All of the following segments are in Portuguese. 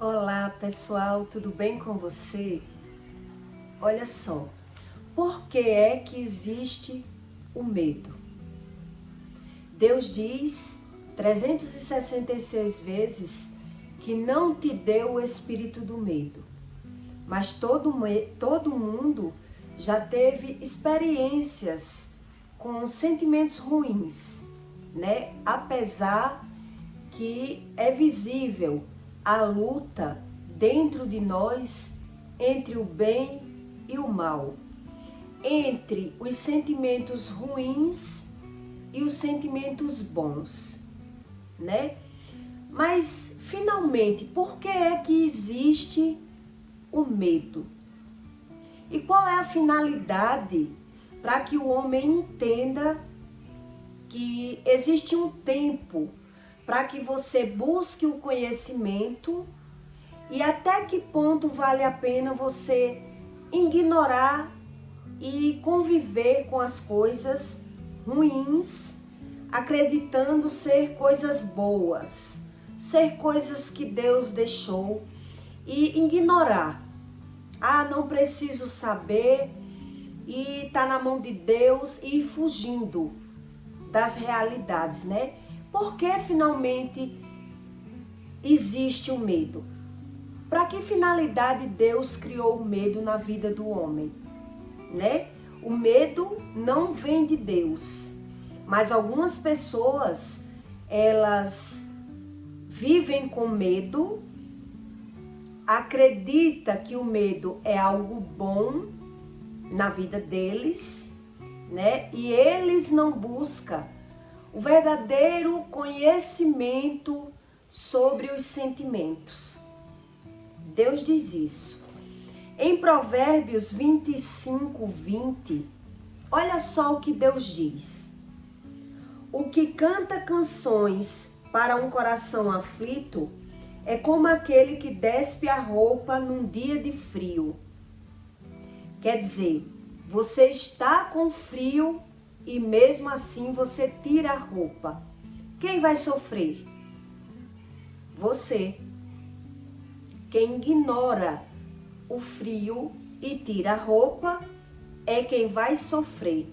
Olá pessoal, tudo bem com você? Olha só, por que é que existe o medo? Deus diz 366 vezes que não te deu o espírito do medo, mas todo mundo já teve experiências com sentimentos ruins, né? Apesar que é visível a luta dentro de nós entre o bem e o mal, entre os sentimentos ruins e os sentimentos bons, né? Mas, finalmente, por que é que existe o medo? E qual é a finalidade para que o homem entenda que existe um tempo para que você busque o conhecimento e até que ponto vale a pena você ignorar e conviver com as coisas ruins, acreditando ser coisas boas, ser coisas que Deus deixou e ignorar. Ah, não preciso saber e tá na mão de Deus e ir fugindo das realidades, né? Por que finalmente existe o medo? Para que finalidade Deus criou o medo na vida do homem, né? O medo não vem de Deus, mas algumas pessoas, elas vivem com medo, acreditam que o medo é algo bom na vida deles, né? E eles não buscam o verdadeiro conhecimento sobre os sentimentos. Deus diz isso. Em Provérbios 25, 20, olha só o que Deus diz. O que canta canções para um coração aflito é como aquele que despe a roupa num dia de frio. Quer dizer, você está com frio e mesmo assim você tira a roupa. Quem vai sofrer? Você. Quem ignora o frio e tira a roupa é quem vai sofrer.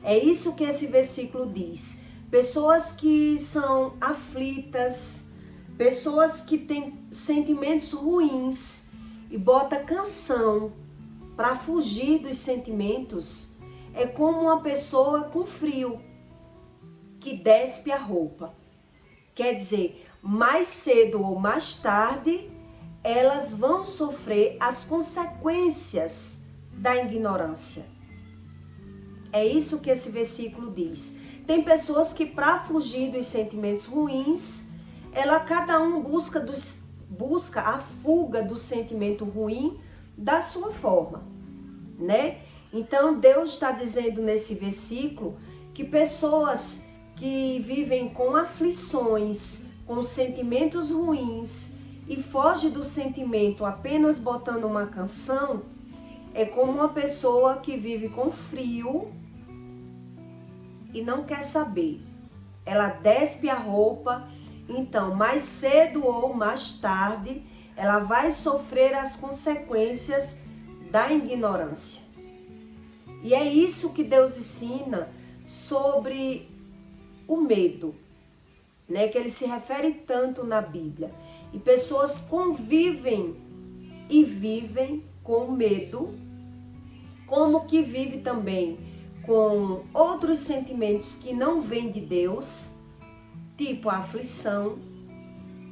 É isso que esse versículo diz. Pessoas que são aflitas, pessoas que têm sentimentos ruins e bota canção para fugir dos sentimentos, é como uma pessoa com frio que despe a roupa. Quer dizer, mais cedo ou mais tarde, elas vão sofrer as consequências da ignorância. É isso que esse versículo diz. Tem pessoas que, para fugir dos sentimentos ruins, cada um busca a fuga do sentimento ruim da sua forma, né? Então, Deus está dizendo nesse versículo que pessoas que vivem com aflições, com sentimentos ruins e fogem do sentimento apenas botando uma canção, é como uma pessoa que vive com frio e não quer saber. Ela despe a roupa, então mais cedo ou mais tarde, ela vai sofrer as consequências da ignorância. E é isso que Deus ensina sobre o medo, né? Que ele se refere tanto na Bíblia. E pessoas convivem e vivem com medo, como que vive também com outros sentimentos que não vêm de Deus, tipo a aflição,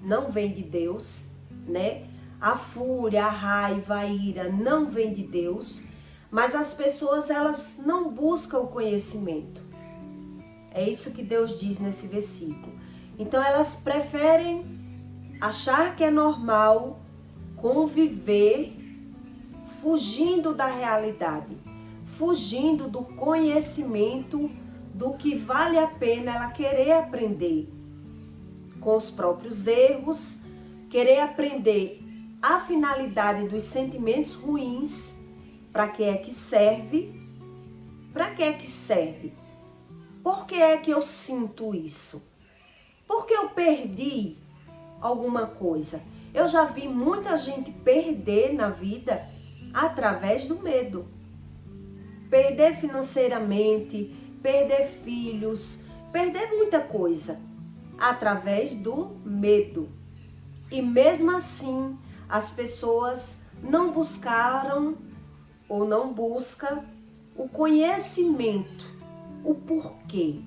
não vem de Deus, né? A fúria, a raiva, a ira não vem de Deus. Mas as pessoas, elas não buscam o conhecimento. É isso que Deus diz nesse versículo. Então elas preferem achar que é normal conviver fugindo da realidade, fugindo do conhecimento do que vale a pena ela querer aprender com os próprios erros, querer aprender a finalidade dos sentimentos ruins. Para que é que serve? Para que é que serve? Por que é que eu sinto isso? Porque eu perdi alguma coisa. Eu já vi muita gente perder na vida através do medo. Perder financeiramente, perder filhos, perder muita coisa através do medo. E mesmo assim, as pessoas não buscaram ou não buscam o conhecimento, o porquê,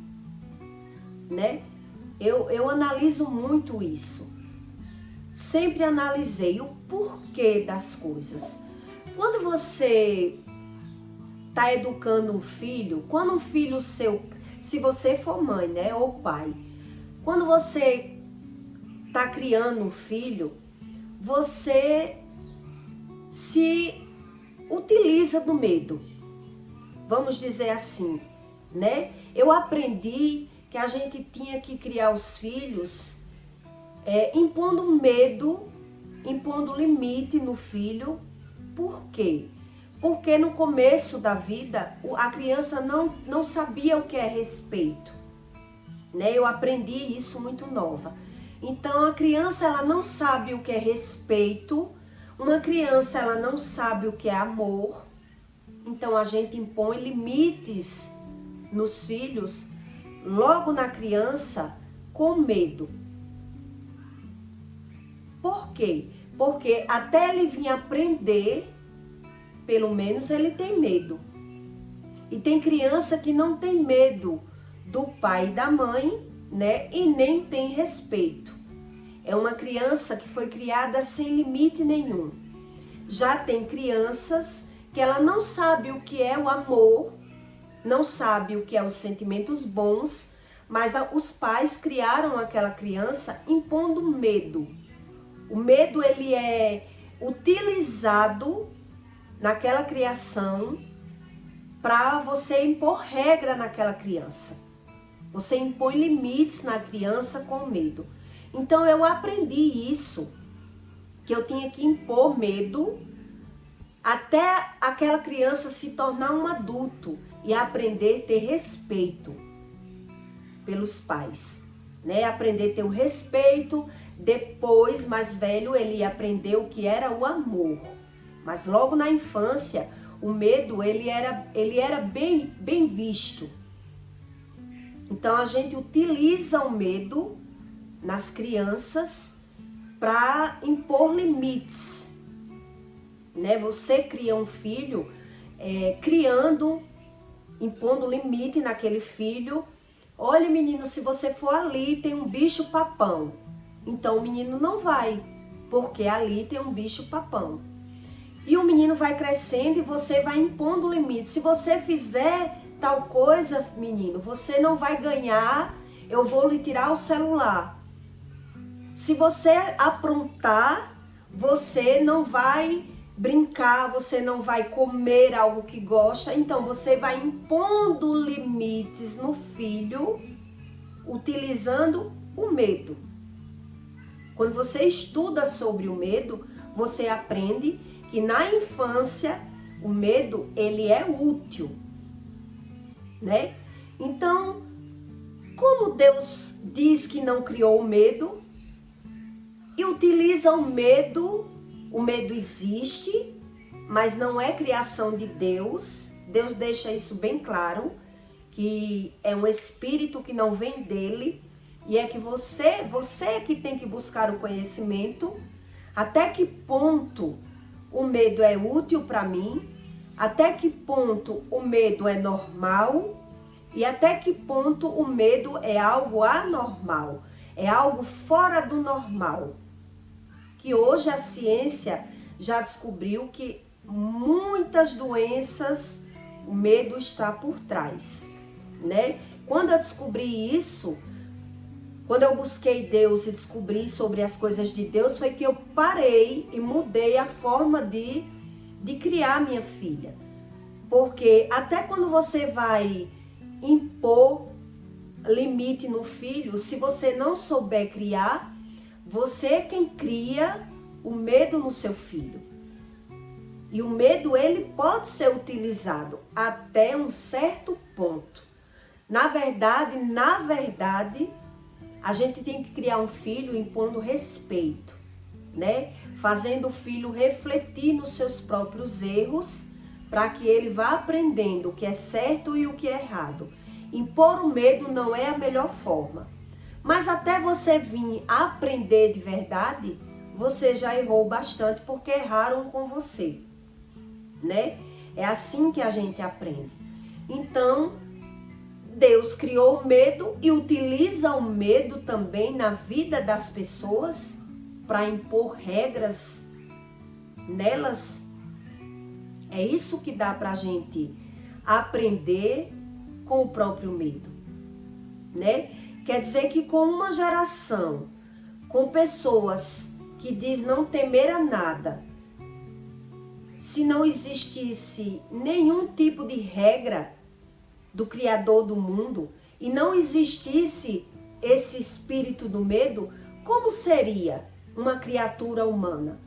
né? Eu analiso muito isso. Sempre analisei o porquê das coisas. Quando você está educando um filho, quando um filho seu, se você for mãe, né, ou pai, quando você está criando um filho, você se utiliza do medo. Vamos dizer assim, né? Eu aprendi que a gente tinha que criar os filhos impondo medo, impondo limite no filho. Por quê? Porque no começo da vida, a criança não sabia o que é respeito, né? Eu aprendi isso muito nova. Então, a criança, ela não sabe o que é respeito, uma criança, ela não sabe o que é amor. Então, a gente impõe limites nos filhos, logo na criança, com medo. Por quê? Porque até ele vir aprender, pelo menos ele tem medo. E tem criança que não tem medo do pai e da mãe, né? E nem tem respeito. É uma criança que foi criada sem limite nenhum. Já tem crianças que ela não sabe o que é o amor, não sabe o que é os sentimentos bons, mas os pais criaram aquela criança impondo medo. O medo, ele é utilizado naquela criação para você impor regra naquela criança. Você impõe limites na criança com medo. Então eu aprendi isso, que eu tinha que impor medo até aquela criança se tornar um adulto e aprender a ter respeito pelos pais, né? Aprender a ter o respeito. Depois, mais velho, ele ia aprender o que era o amor. Mas logo na infância, o medo, ele era bem visto. Então, a gente utiliza o medo nas crianças para impor limites, né? Você cria um filho impondo limite naquele filho. Olha, menino, se você for ali, tem um bicho papão. Então, o menino não vai, porque ali tem um bicho papão. E o menino vai crescendo e você vai impondo limite. Se você fizer tal coisa, menino, você não vai ganhar, eu vou lhe tirar o celular. Se você aprontar, você não vai brincar, você não vai comer algo que gosta. Então, você vai impondo limites no filho, utilizando o medo. Quando você estuda sobre o medo, você aprende que na infância o medo, ele é útil, né? Então, como Deus diz que não criou o medo e utiliza o medo existe, mas não é criação de Deus. Deus deixa isso bem claro, que é um espírito que não vem dele. E é que você que tem que buscar o conhecimento. Até que ponto o medo é útil para mim? Até que ponto o medo é normal? E até que ponto o medo é algo anormal? É algo fora do normal? Que hoje a ciência já descobriu que muitas doenças, o medo está por trás, né? Quando eu descobri isso, quando eu busquei Deus e descobri sobre as coisas de Deus, foi que eu parei e mudei a forma de criar minha filha. Porque até quando você vai impor limite no filho, se você não souber criar, você é quem cria o medo no seu filho. E o medo, ele pode ser utilizado até um certo ponto. Na verdade, a gente tem que criar um filho impondo respeito, né? Fazendo o filho refletir nos seus próprios erros, para que ele vá aprendendo o que é certo e o que é errado. Impor o medo não é a melhor forma. Mas até você vir aprender de verdade, você já errou bastante, porque erraram com você, né? É assim que a gente aprende. Então, Deus criou o medo e utiliza o medo também na vida das pessoas para impor regras nelas. É isso que dá para a gente aprender com o próprio medo, né? Quer dizer que com uma geração, com pessoas que diz não temer a nada, se não existisse nenhum tipo de regra do Criador do mundo e não existisse esse espírito do medo, como seria uma criatura humana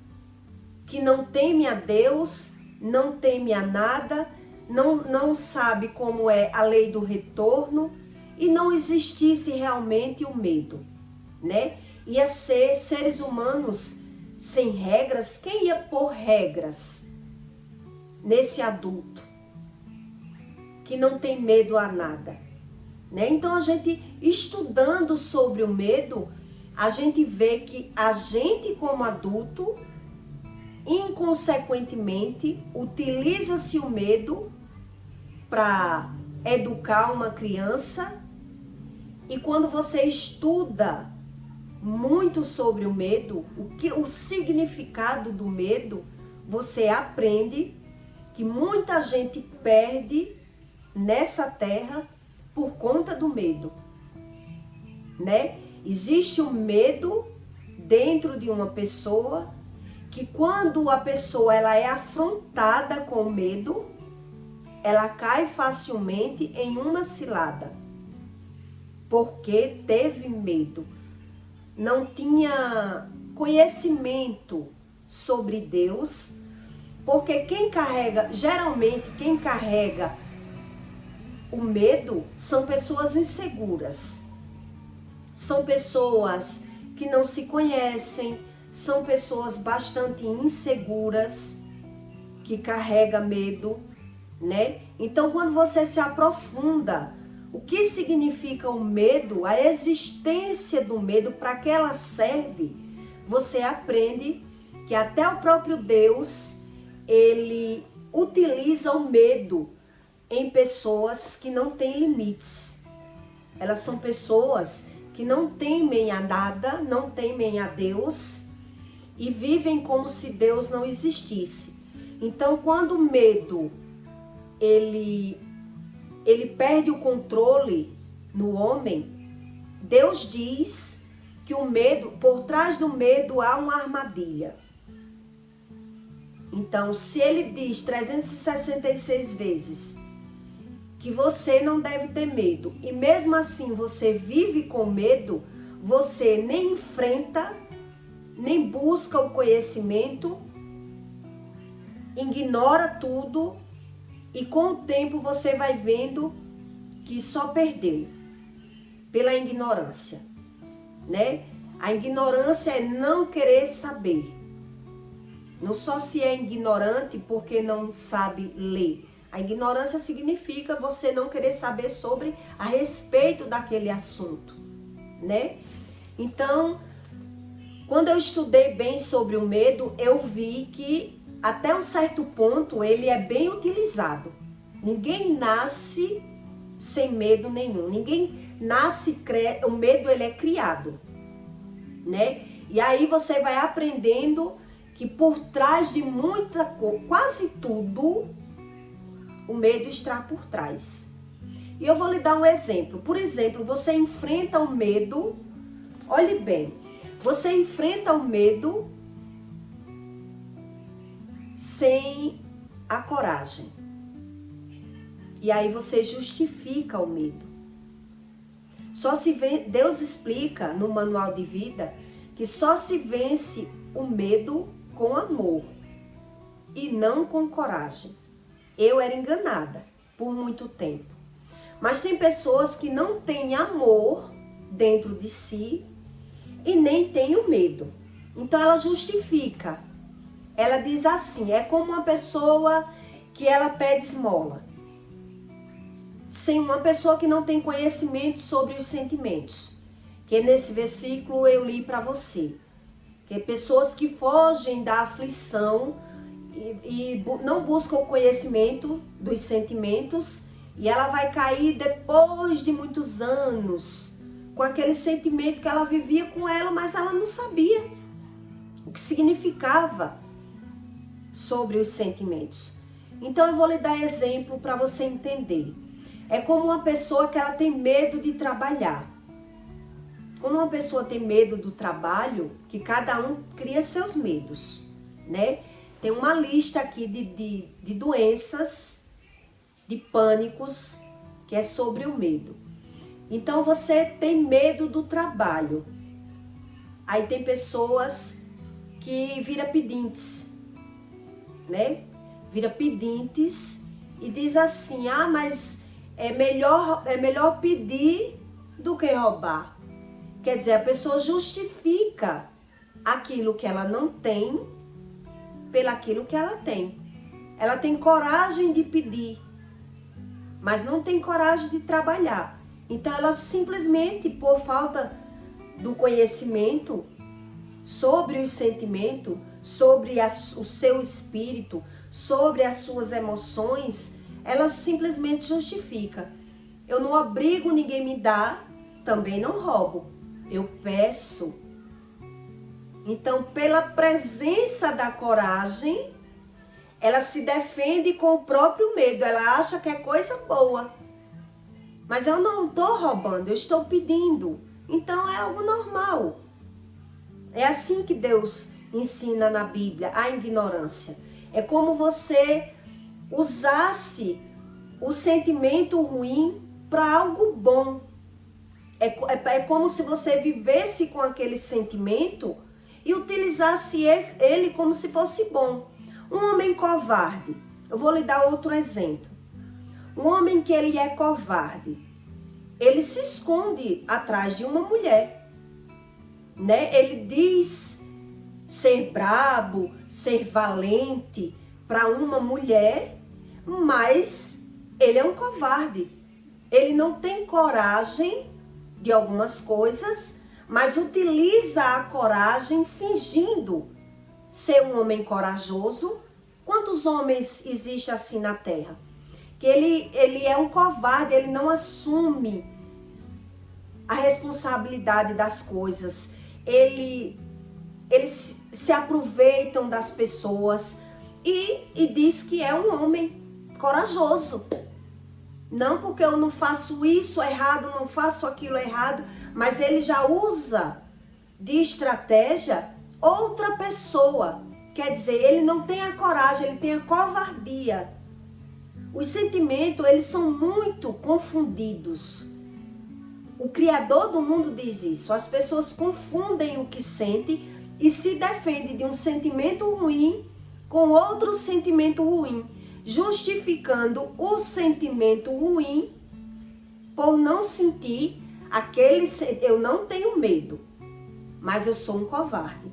que não teme a Deus, não teme a nada, não sabe como é a lei do retorno e não existisse realmente o medo, né? Ia ser seres humanos sem regras. Quem ia pôr regras nesse adulto que não tem medo a nada, né? Então a gente estudando sobre o medo, a gente vê que a gente como adulto, inconsequentemente, utiliza-se o medo para educar uma criança. E quando você estuda muito sobre o medo, o significado do medo, você aprende que muita gente perde nessa terra por conta do medo, né? Existe um medo dentro de uma pessoa que quando a pessoa ela é afrontada com o medo, ela cai facilmente em uma cilada, porque teve medo, não tinha conhecimento sobre Deus, porque geralmente quem carrega o medo são pessoas inseguras, são pessoas que não se conhecem, são pessoas bastante inseguras que carregam medo, né? Então, quando você se aprofunda, o que significa o medo, a existência do medo, para que ela serve, você aprende que até o próprio Deus, ele utiliza o medo em pessoas que não têm limites. Elas são pessoas que não temem a nada, não temem a Deus e vivem como se Deus não existisse. Então, quando o medo ele perde o controle no homem, Deus diz que o medo, por trás do medo há uma armadilha. Então, se ele diz 366 vezes que você não deve ter medo, e mesmo assim você vive com medo, você nem enfrenta, nem busca o conhecimento, ignora tudo, e com o tempo você vai vendo que só perdeu pela ignorância, né? A ignorância é não querer saber. Não só se é ignorante porque não sabe ler. A ignorância significa você não querer saber a respeito daquele assunto, né? Então, quando eu estudei bem sobre o medo, eu vi que até um certo ponto ele é bem utilizado. Ninguém nasce sem medo nenhum. Ninguém nasce, o medo ele é criado, né? E aí você vai aprendendo que por trás de muita coisa, quase tudo, o medo está por trás. E eu vou lhe dar um exemplo. Por exemplo, você enfrenta o medo, olhe bem, você enfrenta o medo sem a coragem. E aí você justifica o medo. Só se vê, Deus explica no manual de vida que só se vence o medo com amor e não com coragem. Eu era enganada por muito tempo. Mas tem pessoas que não têm amor dentro de si e nem têm o medo. Então ela justifica. Ela diz assim, é como uma pessoa que ela pede esmola. Sem uma pessoa que não tem conhecimento sobre os sentimentos. Que nesse versículo eu li para você. Que pessoas que fogem da aflição e não buscam o conhecimento dos sentimentos, e ela vai cair depois de muitos anos com aquele sentimento que ela vivia com ela, mas ela não sabia o que significava sobre os sentimentos. Então eu vou lhe dar exemplo para você entender. É como uma pessoa que ela tem medo de trabalhar. Quando uma pessoa tem medo do trabalho, que cada um cria seus medos, né? Tem uma lista aqui de doenças, de pânicos, que é sobre o medo. Então você tem medo do trabalho. Aí tem pessoas que viram pedintes, né? Vira pedintes e diz assim, ah, mas é melhor pedir do que roubar. Quer dizer, a pessoa justifica aquilo que ela não tem pelaquilo que ela tem. Ela tem coragem de pedir, mas não tem coragem de trabalhar. Então ela simplesmente, por falta do conhecimento sobre os sentimentos, sobre o seu espírito, sobre as suas emoções, ela simplesmente justifica. Eu não obrigo ninguém me dar, também não roubo. Eu peço. Então, pela presença da coragem, ela se defende com o próprio medo. Ela acha que é coisa boa. Mas eu não estou roubando, eu estou pedindo. Então, é algo normal. É assim que Deus ensina na Bíblia, a ignorância. É como você usasse o sentimento ruim para algo bom. É como se você vivesse com aquele sentimento e utilizasse ele como se fosse bom. Um homem covarde, eu vou lhe dar outro exemplo. Um homem que ele é covarde, ele se esconde atrás de uma mulher, né? Ele diz ser brabo, ser valente para uma mulher, mas ele é um covarde. Ele não tem coragem de algumas coisas, mas utiliza a coragem fingindo ser um homem corajoso. Quantos homens existem assim na terra? Que ele é um covarde, ele não assume a responsabilidade das coisas. Eles se aproveitam das pessoas e diz que é um homem corajoso. Não porque eu não faço isso errado, não faço aquilo errado, mas ele já usa de estratégia outra pessoa. Quer dizer, ele não tem a coragem, ele tem a covardia. Os sentimentos, eles são muito confundidos. O Criador do mundo diz isso. As pessoas confundem o que sentem e se defendem de um sentimento ruim com outro sentimento ruim, justificando o sentimento ruim por não sentir aquele... Eu não tenho medo, mas eu sou um covarde.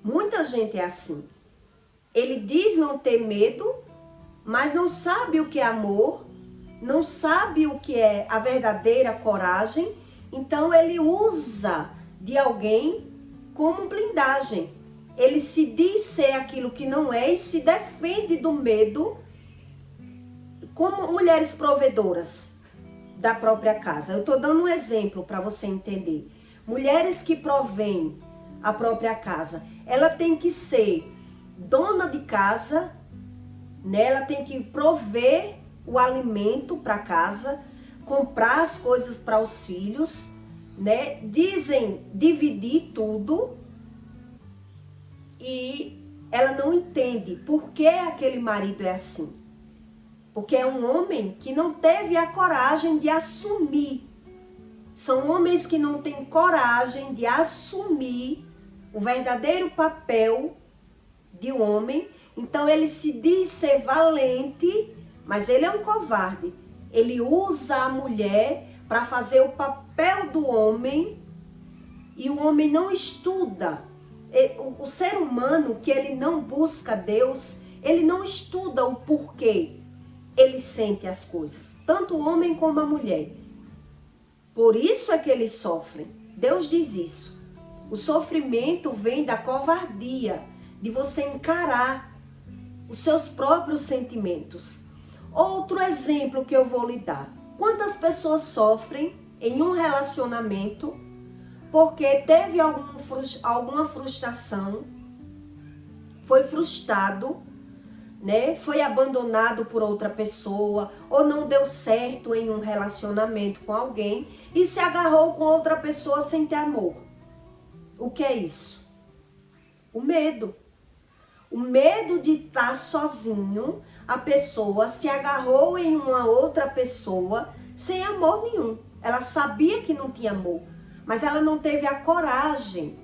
Muita gente é assim. Ele diz não ter medo, mas não sabe o que é amor, não sabe o que é a verdadeira coragem, então ele usa de alguém como blindagem. Ele se diz ser aquilo que não é e se defende do medo, como mulheres provedoras da própria casa. Eu estou dando um exemplo para você entender. Mulheres que provêm a própria casa, ela tem que ser dona de casa, né? Ela tem que prover o alimento para casa, comprar as coisas para os filhos, né? Dizem dividir tudo e ela não entende por que aquele marido é assim. Porque é um homem que não teve a coragem de assumir. São homens que não têm coragem de assumir o verdadeiro papel de um homem. Então ele se diz ser valente, mas ele é um covarde. Ele usa a mulher para fazer o papel do homem e o homem não estuda, o ser humano que ele não busca Deus, ele não estuda o porquê ele sente as coisas, tanto o homem como a mulher. Por isso é que eles sofrem. Deus diz isso. O sofrimento vem da covardia, de você encarar os seus próprios sentimentos. Outro exemplo que eu vou lhe dar. Quantas pessoas sofrem em um relacionamento porque teve alguma frustração, foi frustrado, né? Foi abandonado por outra pessoa, ou não deu certo em um relacionamento com alguém e se agarrou com outra pessoa sem ter amor. O que é isso? O medo. O medo de estar sozinho, a pessoa se agarrou em uma outra pessoa sem amor nenhum. Ela sabia que não tinha amor, mas ela não teve a coragem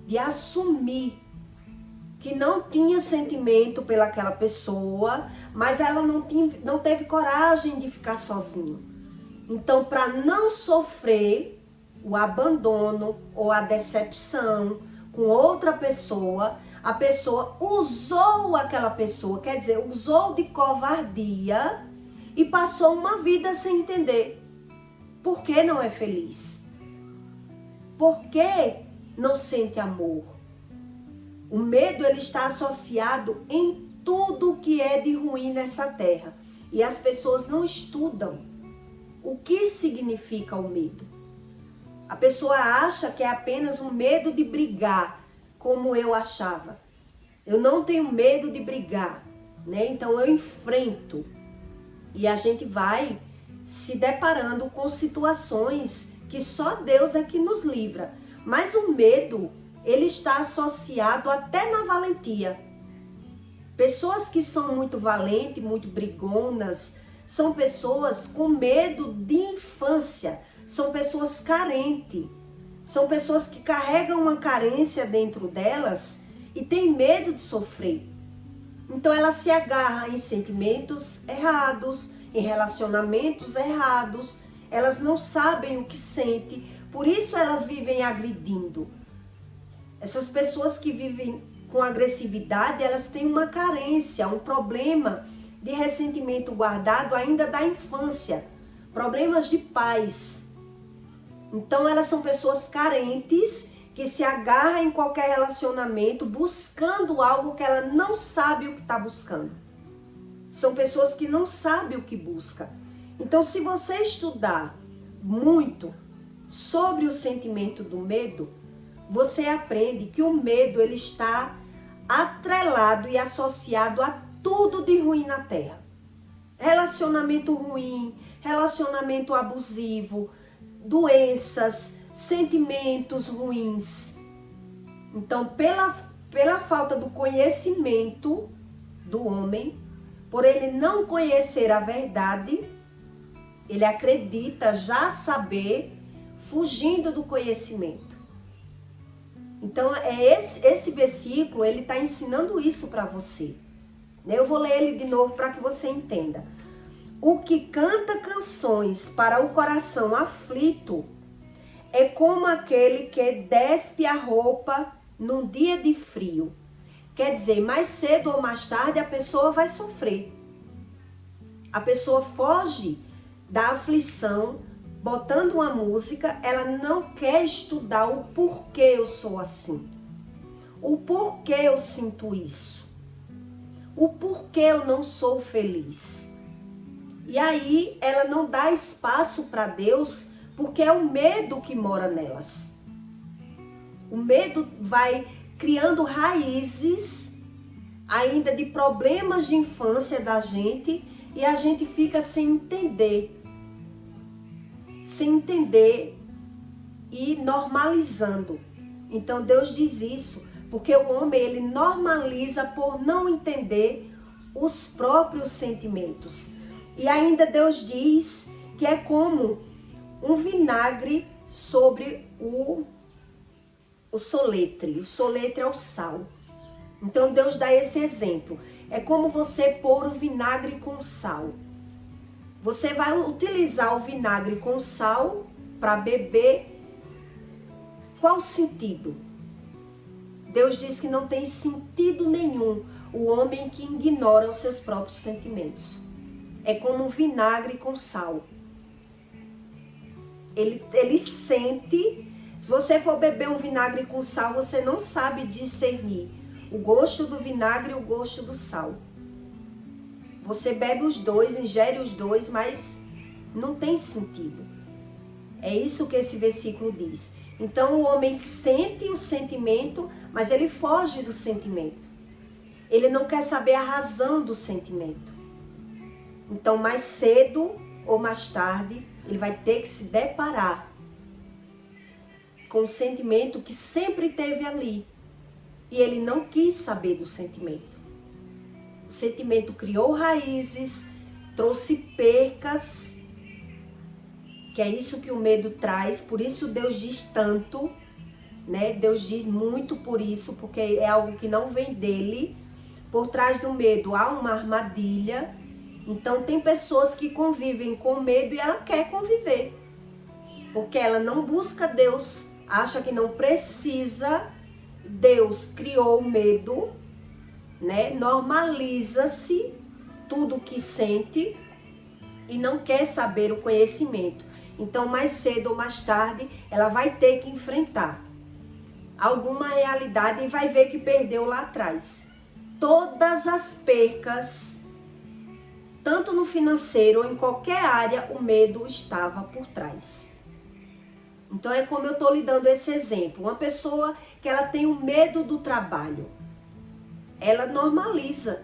de assumir que não tinha sentimento pelaquela pessoa, mas ela não teve coragem de ficar sozinho. Então, para não sofrer o abandono ou a decepção com outra pessoa, a pessoa usou aquela pessoa, quer dizer, usou de covardia e passou uma vida sem entender por que não é feliz, por que não sente amor. O medo, ele está associado em tudo que é de ruim nessa terra. E as pessoas não estudam o que significa o medo. A pessoa acha que é apenas um medo de brigar, como eu achava. Eu não tenho medo de brigar, né? Então eu enfrento. E a gente vai se deparando com situações que só Deus é que nos livra. Mas o medo, ele está associado até na valentia. Pessoas que são muito valentes, muito brigonas, são pessoas com medo de infância, são pessoas carentes, são pessoas que carregam uma carência dentro delas e têm medo de sofrer. Então ela se agarra em sentimentos errados, em relacionamentos errados, elas não sabem o que sente, por isso elas vivem agredindo. Essas pessoas que vivem com agressividade, elas têm uma carência, um problema de ressentimento guardado ainda da infância, problemas de pais. Então elas são pessoas carentes que se agarram em qualquer relacionamento buscando algo que ela não sabe o que está buscando. São pessoas que não sabem o que busca. Então, se você estudar muito sobre o sentimento do medo, você aprende que o medo, ele está atrelado e associado a tudo de ruim na Terra. Relacionamento ruim, relacionamento abusivo, doenças, sentimentos ruins. Então, pela falta do conhecimento do homem, por ele não conhecer a verdade, ele acredita já saber, fugindo do conhecimento. Então, esse versículo, ele está ensinando isso para você. Eu vou ler ele de novo para que você entenda. O que canta canções para o coração aflito é como aquele que despe a roupa num dia de frio. Quer dizer, mais cedo ou mais tarde a pessoa vai sofrer. A pessoa foge da aflição, botando uma música, ela não quer estudar o porquê eu sou assim. O porquê eu sinto isso. O porquê eu não sou feliz. E aí ela não dá espaço para Deus, porque é o medo que mora nelas. O medo vai criando raízes ainda de problemas de infância da gente e a gente fica sem entender e normalizando. Então Deus diz isso, porque o homem, ele normaliza por não entender os próprios sentimentos. E ainda Deus diz que é como um vinagre sobre o soletre. O soletre é o sal. Então Deus dá esse exemplo. É como você pôr o vinagre com sal. Você vai utilizar o vinagre com sal para beber Qual sentido? Deus diz que não tem sentido nenhum o homem que ignora os seus próprios sentimentos. É como um vinagre com sal. Ele sente. Se você for beber um vinagre com sal, você não sabe discernir o gosto do vinagre e o gosto do sal. Você bebe os dois, ingere os dois, mas não tem sentido. É isso que esse versículo diz. Então o homem sente o sentimento, mas ele foge do sentimento. Ele não quer saber a razão do sentimento. Então mais cedo ou mais tarde, ele vai ter que se deparar com o sentimento que sempre teve ali. E ele não quis saber do sentimento. O sentimento criou raízes, trouxe percas, que é isso que o medo traz. Por isso Deus diz tanto, né? Deus diz muito por isso, porque é algo que não vem dele. Por trás do medo há uma armadilha. Então tem pessoas que convivem com medo e ela quer conviver. Porque ela não busca Deus, acha que não precisa. Deus criou o medo, né? Normaliza-se tudo o que sente e não quer saber o conhecimento. Então mais cedo ou mais tarde ela vai ter que enfrentar alguma realidade e vai ver que perdeu lá atrás. Todas as percas, tanto no financeiro ou em qualquer área, o medo estava por trás. Então é como eu estou lhe dando esse exemplo. Uma pessoa que ela tem o medo do trabalho, ela normaliza.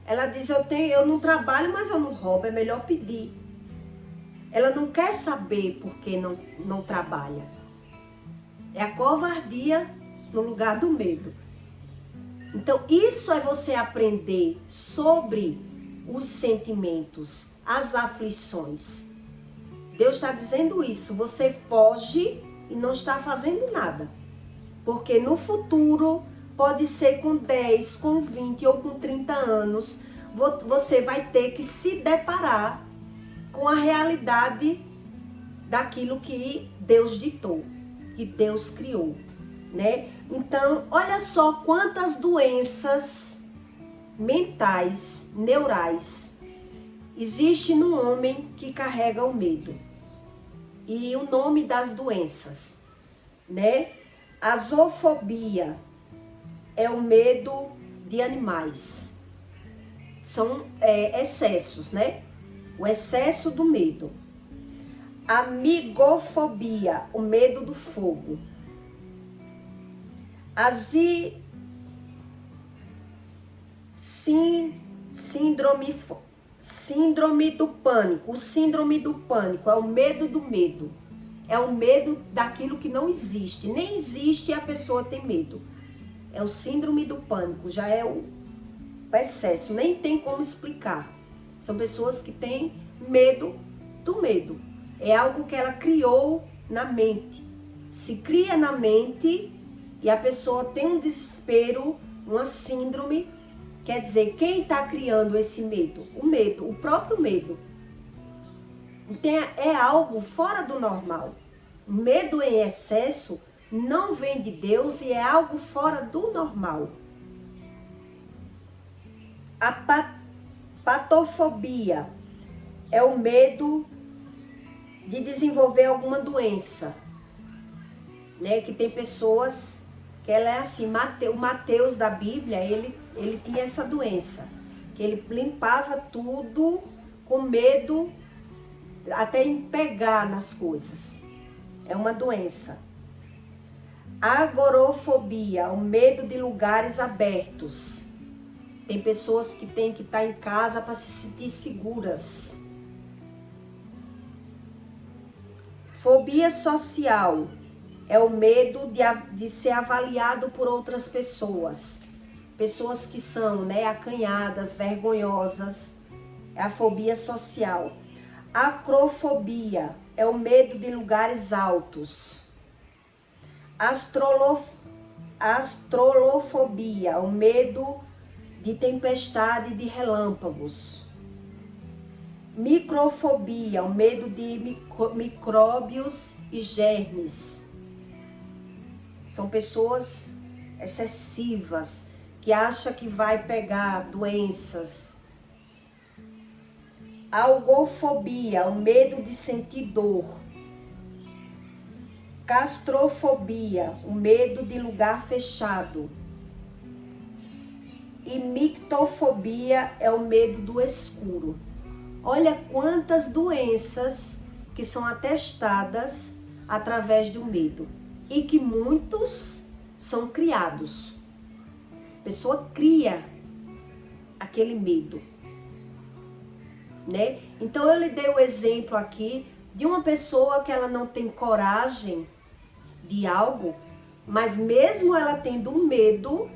Ela diz, eu não trabalho, mas eu não roubo, é melhor pedir. Ela não quer saber por que não trabalha. É a covardia no lugar do medo. Então isso é você aprender sobre os sentimentos, as aflições. Deus está dizendo isso, você foge e não está fazendo nada. Porque no futuro, pode ser com 10, com 20 ou com 30 anos, você vai ter que se deparar com a realidade daquilo que Deus ditou, que Deus criou, né? Então, olha só quantas doenças mentais, neurais, existe no homem que carrega o medo. E o nome das doenças, né? A zoofobia é o medo de animais. São excessos, né? O excesso do medo. A migofobia, o medo do fogo. A síndrome do pânico. O síndrome do pânico é o medo do medo. É o medo daquilo que não existe. Nem existe e a pessoa tem medo. É o síndrome do pânico. Já é o excesso. Nem tem como explicar. São pessoas que têm medo do medo. É algo que ela criou na mente. Se cria na mente e a pessoa tem um desespero, uma síndrome. Quer dizer, quem está criando esse medo? O medo, o próprio medo. Então é algo fora do normal. Medo em excesso não vem de Deus e é algo fora do normal. A patofobia é o medo de desenvolver alguma doença, né? Que tem pessoas que ela é assim, o Mateus da Bíblia, ele tinha essa doença, que ele limpava tudo com medo até em pegar nas coisas. É uma doença. Agorafobia, o medo de lugares abertos. Tem pessoas que têm que estar em casa para se sentir seguras. Fobia social é o medo de ser avaliado por outras pessoas. Pessoas que são, né, acanhadas, vergonhosas. É a fobia social. Acrofobia é o medo de lugares altos. Astrolofobia, o medo de tempestade e de relâmpagos. Microfobia, o medo de micróbios e germes. São pessoas excessivas, que acham que vai pegar doenças. Algofobia, o medo de sentir dor. Castrofobia, o medo de lugar fechado. E mictofobia é o medo do escuro. Olha quantas doenças que são atestadas através do medo. E que muitos são criados. A pessoa cria aquele medo, né? Então eu lhe dei o exemplo aqui de uma pessoa que ela não tem coragem de algo, mas mesmo ela tendo medo,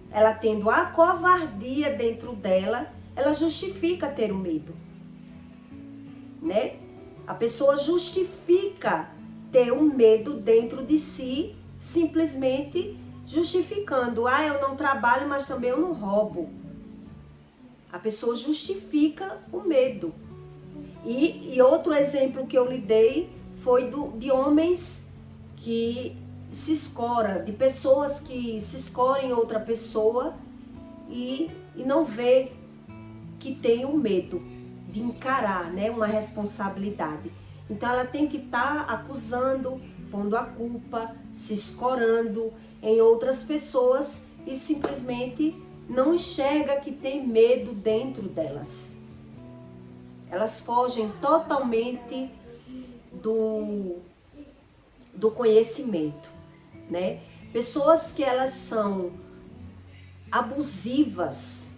ela tendo a covardia dentro dela, ela justifica ter o medo, né? A pessoa justifica ter um medo dentro de si, simplesmente justificando. Ah, eu não trabalho, mas também eu não roubo. A pessoa justifica o medo. E outro exemplo que eu lhe dei foi de homens que se escora, de pessoas que se escoram em outra pessoa e não vê que tem o medo de encarar, né, uma responsabilidade. Então ela tem que estar acusando, pondo a culpa, se escorando em outras pessoas e simplesmente não enxerga que tem medo dentro delas. Elas fogem totalmente do conhecimento, né? Pessoas que elas são abusivas,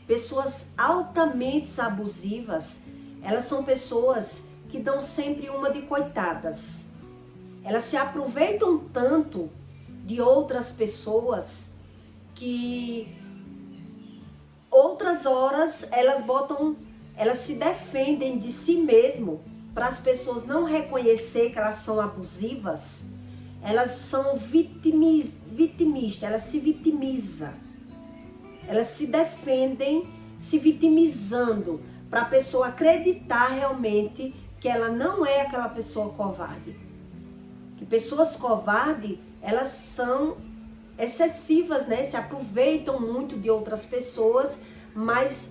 pessoas altamente abusivas, elas são pessoas que dão sempre uma de coitadas. Elas se aproveitam tanto de outras pessoas que outras horas elas se defendem de si mesmo para as pessoas não reconhecer que elas são abusivas. Elas são vitimistas, elas se vitimizam. Elas se defendem se vitimizando para a pessoa acreditar realmente que ela não é aquela pessoa covarde. Que pessoas covardes, elas são excessivas, né? Se aproveitam muito de outras pessoas, mas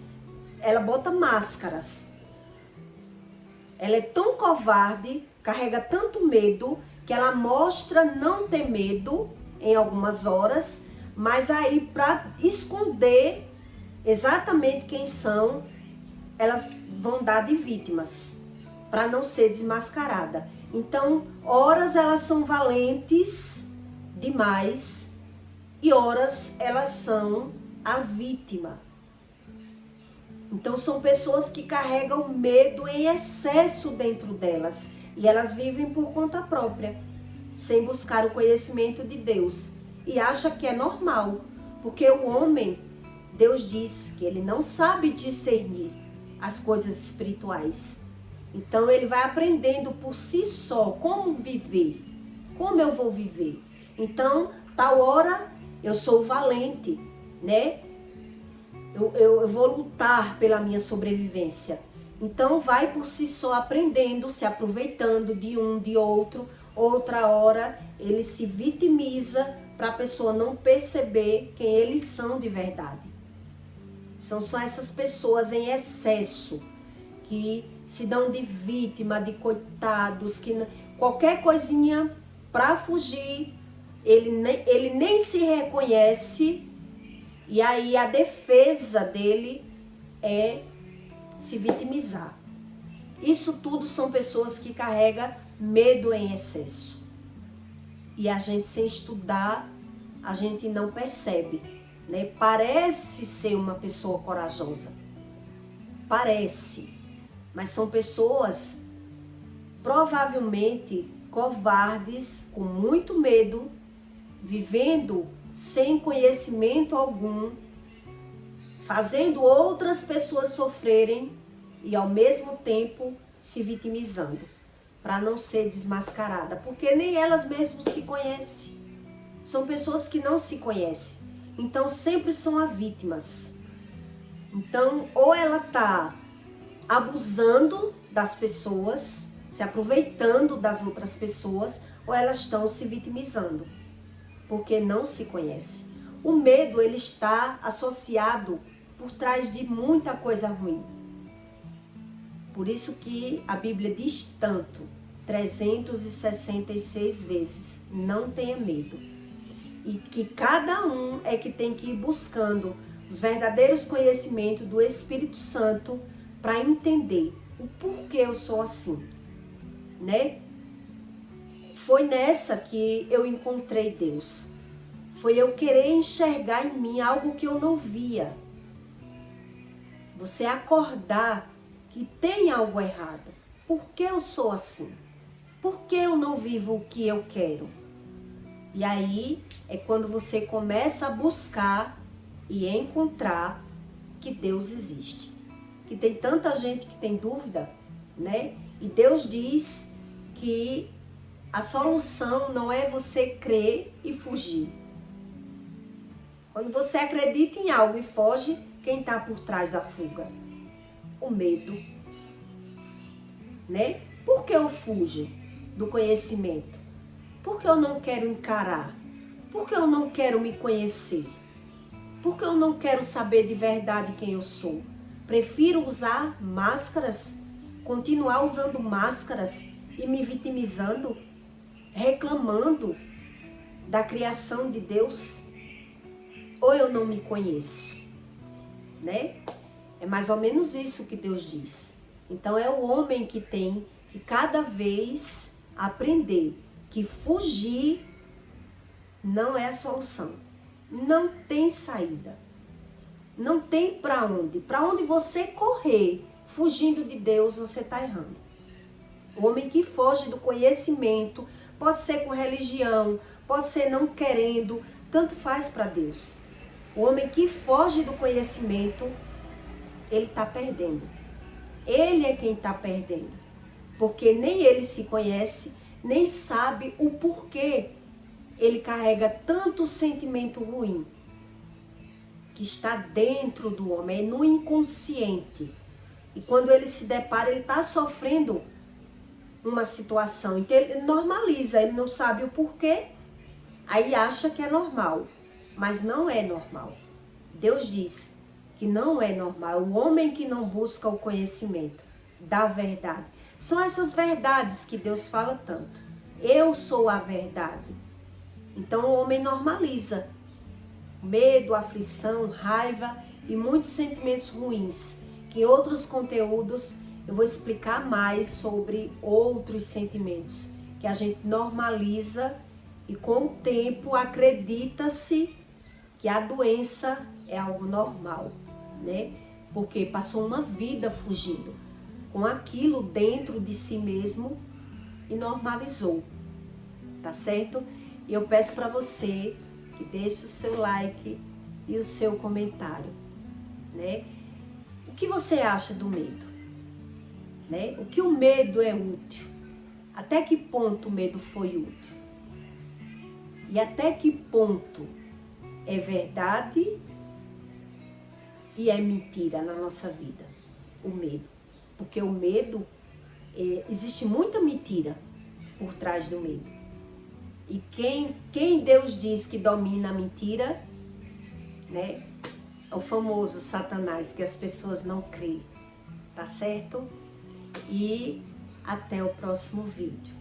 ela bota máscaras. Ela é tão covarde, carrega tanto medo, que ela mostra não ter medo em algumas horas, mas aí para esconder exatamente quem são, elas vão dar de vítimas, para não ser desmascarada. Então, horas elas são valentes demais e horas elas são a vítima. Então, são pessoas que carregam medo em excesso dentro delas e elas vivem por conta própria, sem buscar o conhecimento de Deus. E acha que é normal, porque o homem, Deus diz que ele não sabe discernir as coisas espirituais. Então ele vai aprendendo por si só como viver, como eu vou viver. Então, tal hora eu sou valente, né? Eu vou lutar pela minha sobrevivência. Então vai por si só aprendendo, se aproveitando de um, de outro. Outra hora ele se vitimiza para a pessoa não perceber quem eles são de verdade. São só essas pessoas em excesso que se dão de vítima, de coitados, que qualquer coisinha para fugir, ele nem se reconhece, e aí a defesa dele é se vitimizar. Isso tudo são pessoas que carregam medo em excesso. E a gente, sem estudar, a gente não percebe, né? Parece ser uma pessoa corajosa. Parece. Mas são pessoas provavelmente covardes, com muito medo, vivendo sem conhecimento algum, fazendo outras pessoas sofrerem e ao mesmo tempo se vitimizando, para não ser desmascarada, porque nem elas mesmas se conhecem. São pessoas que não se conhecem, então sempre são as vítimas. Então, ou ela está abusando das pessoas, se aproveitando das outras pessoas, ou elas estão se vitimizando. porque não se conhece. O medo, ele está associado por trás de muita coisa ruim. Por isso que a Bíblia diz tanto, 366 vezes, não tenha medo. E que cada um é que tem que ir buscando os verdadeiros conhecimentos do Espírito Santo para entender o porquê eu sou assim, né? Foi nessa que eu encontrei Deus. Foi eu querer enxergar em mim algo que eu não via. Você acordar que tem algo errado. Por que eu sou assim? Por que eu não vivo o que eu quero? E aí é quando você começa a buscar e encontrar que Deus existe. Que tem tanta gente que tem dúvida, né? E Deus diz que a solução não é você crer e fugir. Quando você acredita em algo e foge, quem está por trás da fuga? O medo, né? Por que eu fujo do conhecimento? Por que eu não quero encarar? Por que eu não quero me conhecer? Por que eu não quero saber de verdade quem eu sou? Prefiro usar máscaras, continuar usando máscaras e me vitimizando, reclamando da criação de Deus? Ou eu não me conheço, né? É mais ou menos isso que Deus diz. Então é o homem que tem que cada vez aprender que fugir não é a solução. Não tem saída. Não tem para onde. Para onde você correr fugindo de Deus, você está errando. O homem que foge do conhecimento, pode ser com religião, pode ser não querendo, tanto faz para Deus. O homem que foge do conhecimento, ele está perdendo. Ele é quem está perdendo. Porque nem ele se conhece, nem sabe o porquê ele carrega tanto sentimento ruim que está dentro do homem, é no inconsciente. E quando ele se depara, ele está sofrendo uma situação. Então ele normaliza, ele não sabe o porquê, aí acha que é normal. Mas não é normal. Deus diz que não é normal. O homem que não busca o conhecimento da verdade. São essas verdades que Deus fala tanto. Eu sou a verdade. Então o homem normaliza medo, aflição, raiva e muitos sentimentos ruins. Que em outros conteúdos eu vou explicar mais sobre outros sentimentos que a gente normaliza e com o tempo acredita-se que a doença é algo normal, né? Porque passou uma vida fugindo com aquilo dentro de si mesmo e normalizou, tá certo? E eu peço para você que deixe o seu like e o seu comentário, né? O que você acha do medo? Né? O que o medo é útil? Até que ponto o medo foi útil? E até que ponto é verdade e é mentira na nossa vida? O medo. Porque o medo, existe muita mentira por trás do medo. E quem Deus diz que domina a mentira, né? É o famoso Satanás, que as pessoas não creem. Tá certo? E até o próximo vídeo.